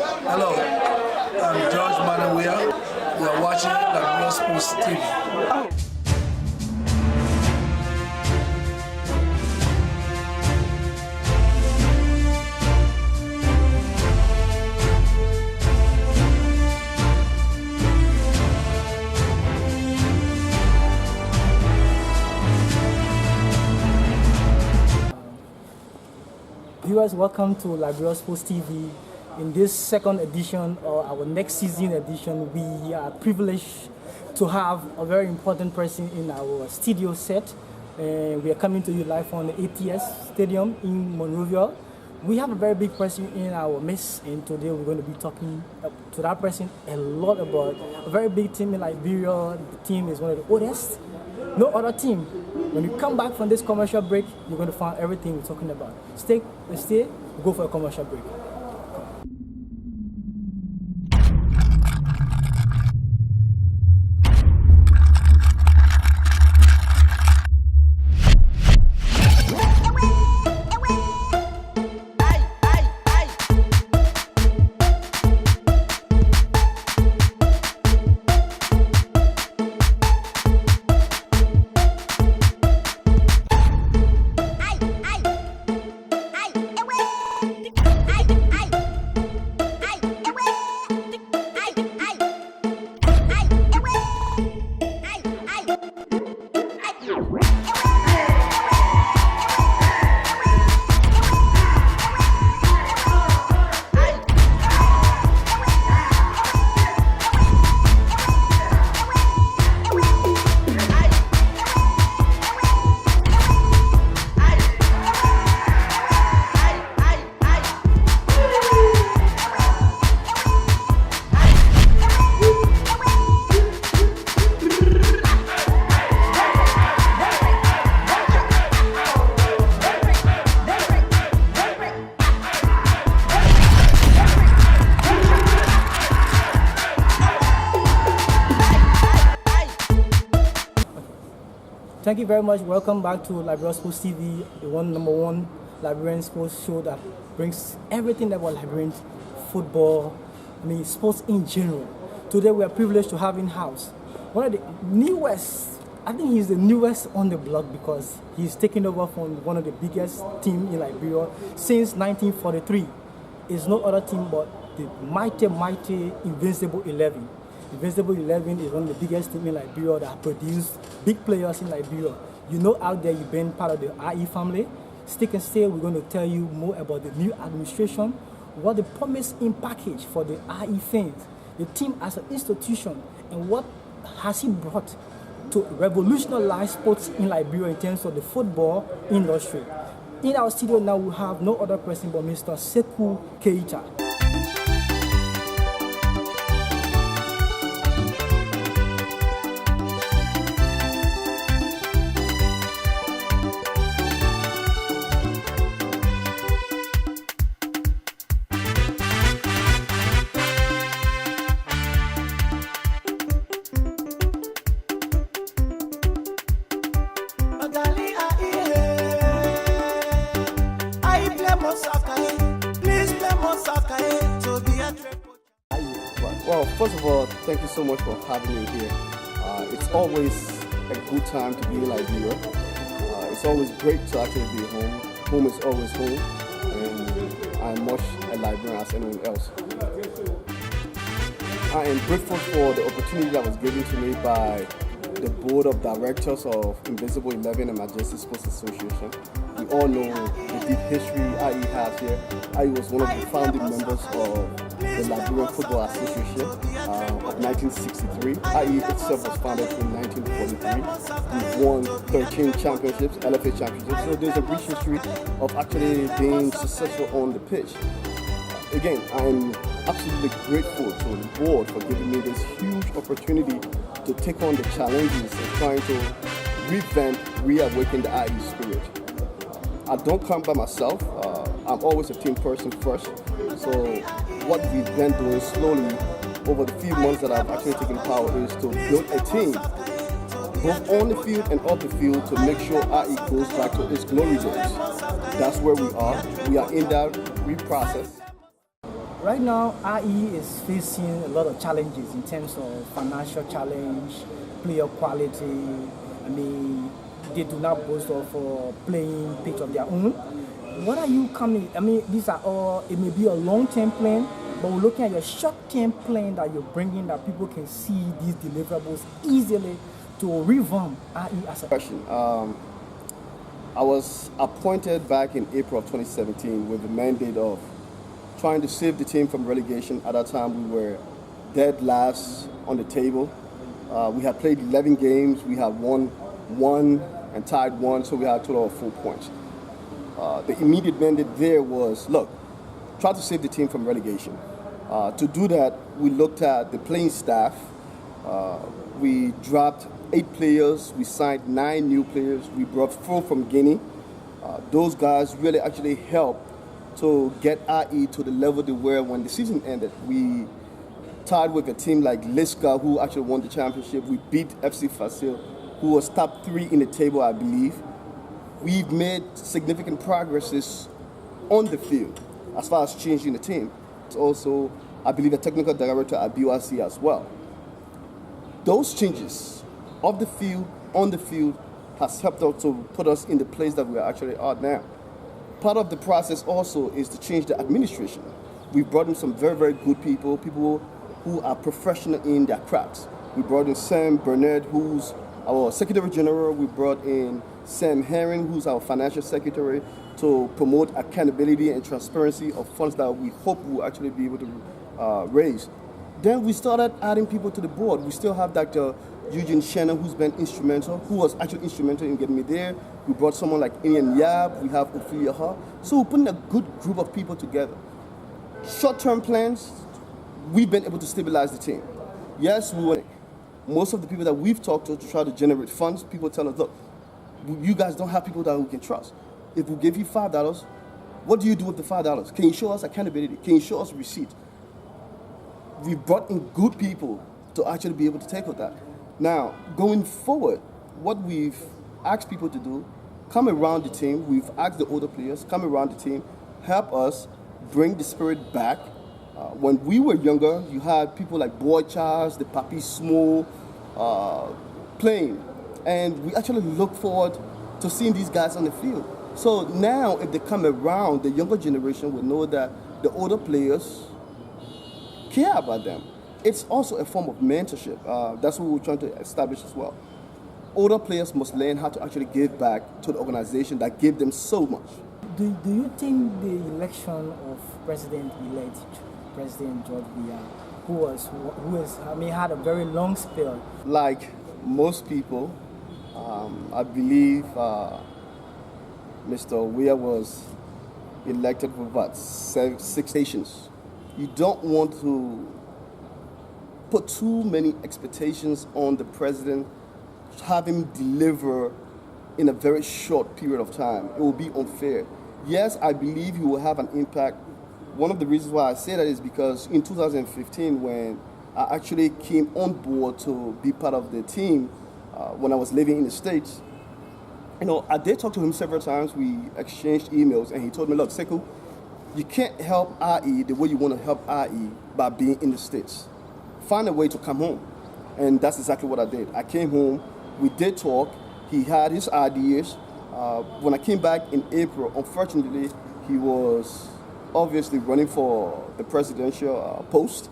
Hello, I'm George Manuel. You are watching Liberia Sports TV. Viewers, welcome to Liberia Sports TV. In this second edition, or our next season edition, we are privileged to have a very important person in our studio set. We are coming to you live from the ATS Stadium in Monrovia. We have a very big person in our midst, and today we're going to be talking to that person a lot about a very big team in Liberia. The team is one of the oldest. No other team. When you come back from this commercial break, you're going to find everything we're talking about. Stay, go for a commercial break. Thank you very much. Welcome back to Liberia Sports TV, the number one Liberian sports show that brings everything about Liberian football, sports in general. Today we are privileged to have in-house one of the newest, I think he's the newest on the block because he's taken over from one of the biggest teams in Liberia since 1943. It's no other team but the mighty Invincible 11. Invincible 11 is one of the biggest teams in Liberia that produce big players in Liberia. You know, out there you've been part of the IE family. Stick and stay, we're going to tell you more about the new administration, what the promising package for the IE fans, the team as an institution, and what has he brought to revolutionize sports in Liberia in terms of the football industry. In our studio now we have no other person but Mr. Sekou Keita. Well, first of all, thank you so much for having me here. It's always a good time to be in Liberia. It's always great to actually be home. Home is always home, and I'm much a Liberian as anyone else. I am grateful for the opportunity that was given to me by the board of directors of Invincible 11 and Majestic Sports Association. We all know the deep history IE has here. IE was one of the founding members of the Liberian Football Association of 1963. IE itself was founded in 1943. We've won 13 championships, LFA championships, so there's a rich history of actually being successful on the pitch. Again, I'm absolutely grateful to the board for giving me this huge opportunity to take on the challenges of trying to revamp, reawaken the IE spirit. I don't come by myself. I'm always a team person first. So what we've been doing slowly over the few months that I've actually taken power is to build a team, both on the field and off the field, to make sure IE goes back to its glory days. That's where we are. We are in that reprocess. Right now, IE is facing a lot of challenges in terms of financial challenge, player quality. I mean, they do not boast of playing pitch of their own. What are you coming? I mean, these are all. It may be a long-term plan, but we're looking at your short-term plan that you're bringing that people can see these deliverables easily to revamp IE as a Question. I was appointed back in April of 2017 with the mandate of trying to save the team from relegation. At that time, we were dead last on the table. We had played 11 games. We had won one and tied one, so we had a total of 4 points. The immediate mandate there was, look, try to save the team from relegation. To do that, we looked at the playing staff. We dropped 8 players. We signed 9 new players. We brought 4 from Guinea. Those guys really actually helped to get IE to the level they were when the season ended. We tied with a team like Lstv, who actually won the championship. We beat FC Fasil, who was top 3 in the table, I believe. We've made significant progresses on the field as far as changing the team. It's also, I believe, a technical director at BYC as well. Those changes off the field, on the field, has helped us to put us in the place that we actually are now. Part of the process also is to change the administration. We've brought in some very, very good people who are professional in their crafts. We brought in Sam Bernard, who's our Secretary General. We brought in Sam Herring, who's our Financial Secretary, to promote accountability and transparency of funds that we hope we'll actually be able to raise. Then we started adding people to the board. We still have Dr. Eugene Shannon, who's been instrumental, who was actually instrumental in getting me there. We brought someone like Ian Yab. We have Ophelia Ha. So we're putting a good group of people together. Short-term plans, we've been able to stabilize the team. Yes, most of the people that we've talked to try to generate funds, people tell us, look, you guys don't have people that we can trust. If we give you $5, what do you do with the $5? Can you show us accountability? Can you show us receipt? We've brought in good people to actually be able to take with that. Now, going forward, what we've asked people to do, come around the team. We've asked the older players, come around the team, help us bring the spirit back. When we were younger, you had people like Boy Charles, the Papi Small, playing. And we actually look forward to seeing these guys on the field. So now, if they come around, the younger generation will know that the older players care about them. It's also a form of mentorship. That's what we're trying to establish as well. Older players must learn how to actually give back to the organization that gave them so much. Do you think the election of President-elect President George Weah, who has had a very long spell? Like most people, I believe Mr. Weah was elected with about 6 stations. You don't want to put too many expectations on the president, have him deliver in a very short period of time. It will be unfair. Yes, I believe he will have an impact. One of the reasons why I say that is because in 2015, when I actually came on board to be part of the team, when I was living in the States, I did talk to him several times. We exchanged emails, and he told me, look, Sekou, you can't help IE the way you want to help IE by being in the States. Find a way to come home. And that's exactly what I did. I came home, we did talk, he had his ideas. When I came back in April, unfortunately, he was obviously running for the presidential post.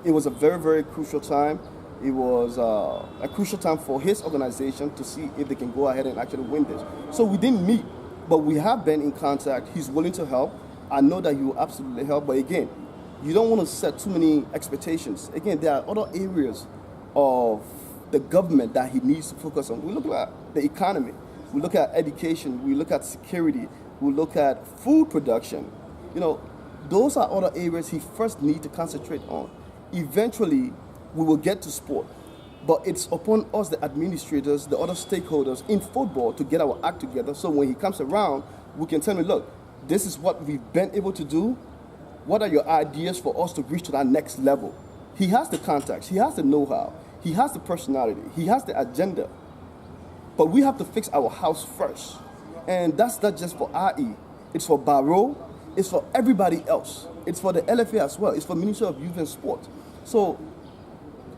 It was a very, very crucial time. It was a crucial time for his organization to see if they can go ahead and actually win this. So we didn't meet, but we have been in contact. He's willing to help. I know that he will absolutely help, but again, you don't want to set too many expectations. Again, there are other areas of the government that he needs to focus on. We look at the economy, we look at education, we look at security, we look at food production. Those are other areas he first needs to concentrate on. Eventually, we will get to sport. But it's upon us, the administrators, the other stakeholders in football, to get our act together so when he comes around, we can tell him, look, this is what we've been able to do. What are your ideas for us to reach to that next level? He has the contacts, he has the know-how, he has the personality, he has the agenda. But we have to fix our house first. And that's not just for IE, it's for Barrow, It's for everybody else. It's for the LFA as well. It's for Ministry of Youth and Sport. So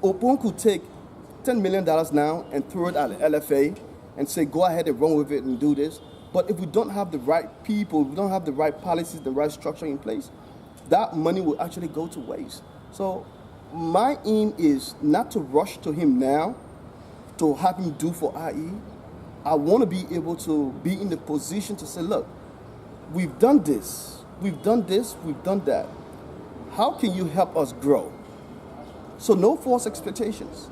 Opon could take $10 million now and throw it at the LFA and say, go ahead and run with it and do this. But if we don't have the right people, if we don't have the right policies, the right structure in place, that money will actually go to waste. So my aim is not to rush to him now to have him do for IE. I want to be able to be in the position to say, look, we've done this, we've done that. How can you help us grow? So no false expectations.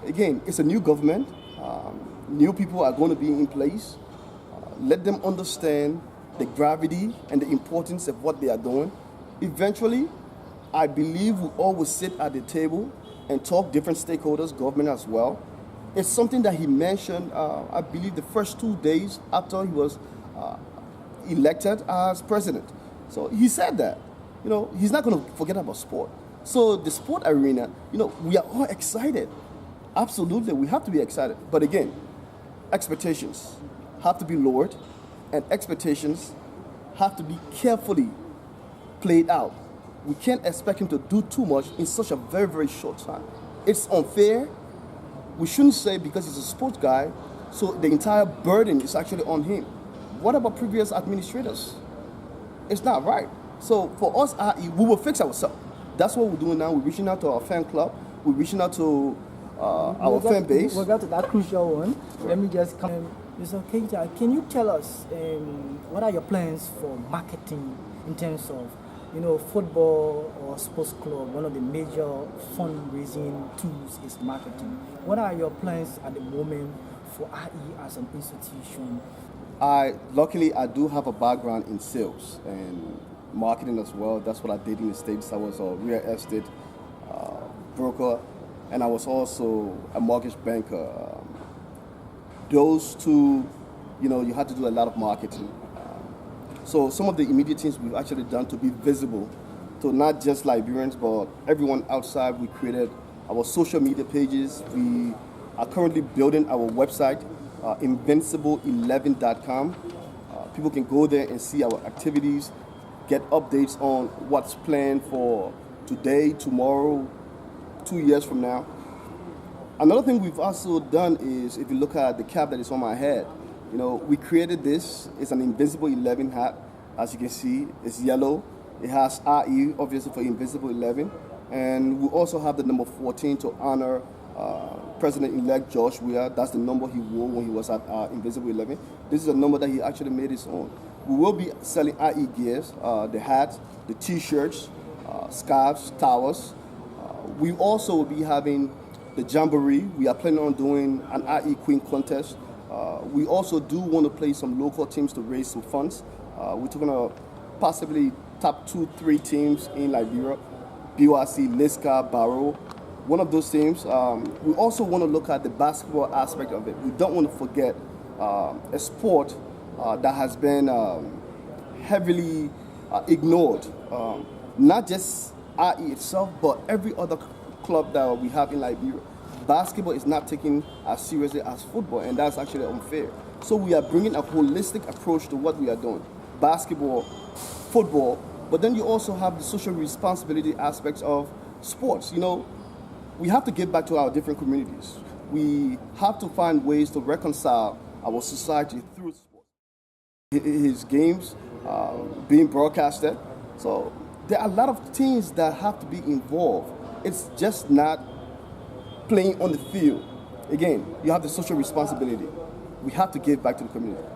Again, it's a new government. New people are going to be in place. Let them understand the gravity and the importance of what they are doing. Eventually, I believe we all will sit at the table and talk different stakeholders, government as well. It's something that he mentioned, I believe, the first 2 days after he was elected as president. So he said that, he's not going to forget about sport. So the sport arena, we are all excited. Absolutely, we have to be excited. But again, expectations have to be lowered, and expectations have to be carefully played out. We can't expect him to do too much in such a very, very short time. It's unfair. We shouldn't say because he's a sports guy, so the entire burden is actually on him. What about previous administrators? It's not right. So for us, we will fix ourselves. That's what we're doing now. We're reaching out to our fan club. We're reaching out to our fan base. We'll get to that crucial one. Right. Let me just come. Mr. Keita, can you tell us what are your plans for marketing in terms of, football or sports club? One of the major fundraising tools is marketing. What are your plans at the moment for IE as an institution? Luckily, I do have a background in sales and marketing as well. That's what I did in the States. I was a real estate broker, and I was also a mortgage banker. Those two, you had to do a lot of marketing. So some of the immediate things we've actually done to be visible to not just Liberians, but everyone outside. We created our social media pages. We are currently building our website, invincible11.com. People can go there and see our activities, get updates on what's planned for today, tomorrow, 2 years from now. Another thing we've also done is, if you look at the cap that is on my head, we created this. It's an Invisible 11 hat. As you can see, it's yellow. It has IE, obviously, for Invisible 11. And we also have the number 14 to honor President-elect George Weah. That's the number he wore when he was at Invisible 11. This is a number that he actually made his own. We will be selling IE gears, the hats, the T-shirts, scarves, towels. We also will be having the Jamboree. We are planning on doing an IE Queen contest. We also do want to play some local teams to raise some funds. We're talking about possibly top 2-3 teams in Liberia, BYC, Liska, Barrow. One of those teams. We also want to look at the basketball aspect of it. We don't want to forget a sport that has been heavily ignored. Not just IE itself, but every other club that we have in Liberia. Basketball is not taken as seriously as football, and that's actually unfair. So we are bringing a holistic approach to what we are doing. Basketball, football, but then you also have the social responsibility aspects of sports. We have to give back to our different communities. We have to find ways to reconcile our society through sports. His games being broadcasted. So there are a lot of things that have to be involved. It's just not playing on the field. Again, you have the social responsibility. We have to give back to the community.